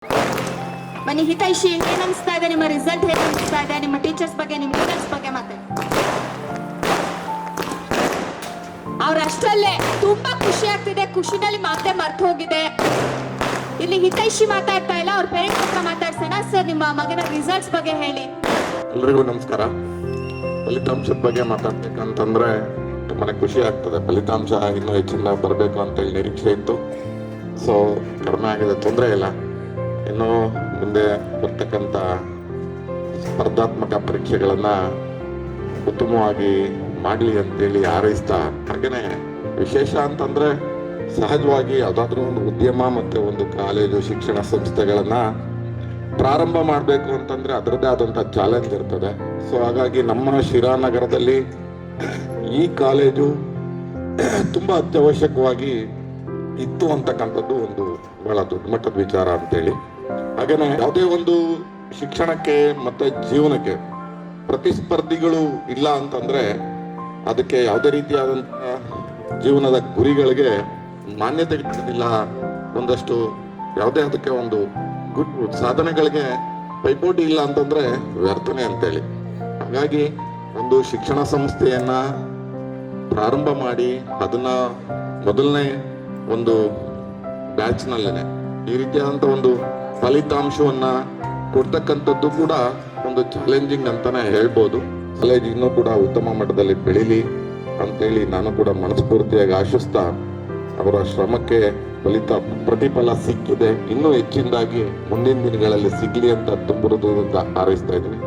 ಬನ್ನಿ ಹಿತೈಷಿ, ಏನ್ ಅನ್ಸ್ತಾ ಇದೆ ನಿಮ್ಮ ರಿಸಲ್ಟ್? ಹೇಗೆ ಅನ್ಸ್ತಾ ಇದೆ? ನಿಮ್ಮ ಟೀಚರ್ಸ್ ಬಗ್ಗೆ, ನಿಮ್ಮ ಲೀಡರ್ಸ್ ಬಗ್ಗೆ ಮಾತಾಡಿ. ಅವ್ರಷ್ಟರಲ್ಲೇ ತುಂಬಾ ಖುಷಿ ಆಗ್ತಿದೆ, ಖುಷಿನಲ್ಲಿ ಮಾತೆ ಮರ್ತು ಹೋಗಿದೆ. ಇಲ್ಲಿ ಹಿತೈಷಿ ಮಾತಾಡ್ತಾ ಇಲ್ಲ, ಅವ್ರ ಪೇರೆಂಟ್ಸ್ ಹತ್ರ ಮಾತಾಡ್ಸೋಣ. ಸರ್, ನಿಮ್ಮ ಮಗನ ರಿಸಲ್ಟ್ಸ್ ಬಗ್ಗೆ ಹೇಳಿ. ಎಲ್ರಿಗೂ ನಮಸ್ಕಾರ. ಫಲಿತಾಂಶದ ಬಗ್ಗೆ ಮಾತಾಡ್ಬೇಕಂತಂದ್ರೆ ತುಂಬಾನೇ ಖುಷಿ ಆಗ್ತದೆ. ಫಲಿತಾಂಶ ಇನ್ನೂ ಹೆಚ್ಚಿನ ಬರಬೇಕು ಅಂತೇಳಿ ನಿರೀಕ್ಷೆ ಇತ್ತು. ಸೊ ಕಡಿಮೆ ಆಗಿದೆ, ತೊಂದರೆ ಇಲ್ಲ. ಇನ್ನು ಮುಂದೆ ಬರ್ತಕ್ಕಂಥ ಸ್ಪರ್ಧಾತ್ಮಕ ಪರೀಕ್ಷೆಗಳನ್ನ ಉತ್ತಮವಾಗಿ ಮಾಡಲಿ ಅಂತೇಳಿ ಹಾರೈಸ್ತಾ, ಹಾಗೇನೆ ವಿಶೇಷ ಅಂತಂದ್ರೆ ಸಹಜವಾಗಿ ಯಾವುದಾದ್ರೂ ಒಂದು ಉದ್ಯಮ ಮತ್ತೆ ಒಂದು ಕಾಲೇಜು ಶಿಕ್ಷಣ ಸಂಸ್ಥೆಗಳನ್ನ ಪ್ರಾರಂಭ ಮಾಡಬೇಕು ಅಂತಂದ್ರೆ ಅದರದ್ದೇ ಆದಂಥ ಚಾಲೆಂಜ್ ಇರ್ತದೆ. ಸೊ ಹಾಗಾಗಿ ನಮ್ಮ ಶಿರಾನಗರದಲ್ಲಿ ಈ ಕಾಲೇಜು ತುಂಬಾ ಅತ್ಯವಶ್ಯಕವಾಗಿ ಇತ್ತು ಅಂತಕ್ಕಂಥದ್ದು ಒಂದು ಬಹಳ ದೊಡ್ಡ ಮಟ್ಟದ ವಿಚಾರ ಅಂತೇಳಿ. ಹಾಗೇನೆ ಯಾವುದೇ ಒಂದು ಶಿಕ್ಷಣಕ್ಕೆ ಮತ್ತೆ ಜೀವನಕ್ಕೆ ಪ್ರತಿಸ್ಪರ್ಧಿಗಳು ಇಲ್ಲ ಅಂತಂದ್ರೆ ಅದಕ್ಕೆ ಯಾವುದೇ ರೀತಿಯಾದಂತಹ ಜೀವನದ ಗುರಿಗಳಿಗೆ ಮಾನ್ಯತೆ ಇರೋದಿಲ್ಲ. ಒಂದಷ್ಟು ಯಾವುದೇ ಅದಕ್ಕೆ ಒಂದು ಗುಡ್ ಸಾಧನೆಗಳಿಗೆ ಪೈಪೋಟಿ ಇಲ್ಲ ಅಂತಂದ್ರೆ ವ್ಯರ್ಥನೆ ಅಂತೇಳಿ. ಹಾಗಾಗಿ ಒಂದು ಶಿಕ್ಷಣ ಸಂಸ್ಥೆಯನ್ನ ಪ್ರಾರಂಭ ಮಾಡಿ ಅದನ್ನ ಮೊದಲನೇ ಒಂದು ಬ್ಯಾಚ್ನಲ್ಲೇನೆ ಈ ರೀತಿಯಾದಂಥ ಒಂದು ಫಲಿತಾಂಶವನ್ನ ಕೊಡ್ತಕ್ಕಂಥದ್ದು ಕೂಡ ಒಂದು ಚಾಲೆಂಜಿಂಗ್ ಅಂತಾನೆ ಹೇಳ್ಬೋದು. ಕಾಲೇಜ್ ಇನ್ನೂ ಕೂಡ ಉತ್ತಮ ಮಟ್ಟದಲ್ಲಿ ಬೆಳೀಲಿ ಅಂತೇಳಿ ನಾನು ಕೂಡ ಮನಸ್ಫೂರ್ತಿಯಾಗಿ ಆಶಿಸ್ತಾ, ಅವರ ಶ್ರಮಕ್ಕೆ ಪ್ರತಿಫಲ ಸಿಕ್ಕಿದೆ, ಇನ್ನೂ ಹೆಚ್ಚಿನದಾಗಿ ಮುಂದಿನ ದಿನಗಳಲ್ಲಿ ಸಿಗ್ಲಿ ಅಂತ ತುಂಬ ಹೃದಯದಿಂದ ಹಾರೈಸ್ತಾ ಇದ್ದೀನಿ.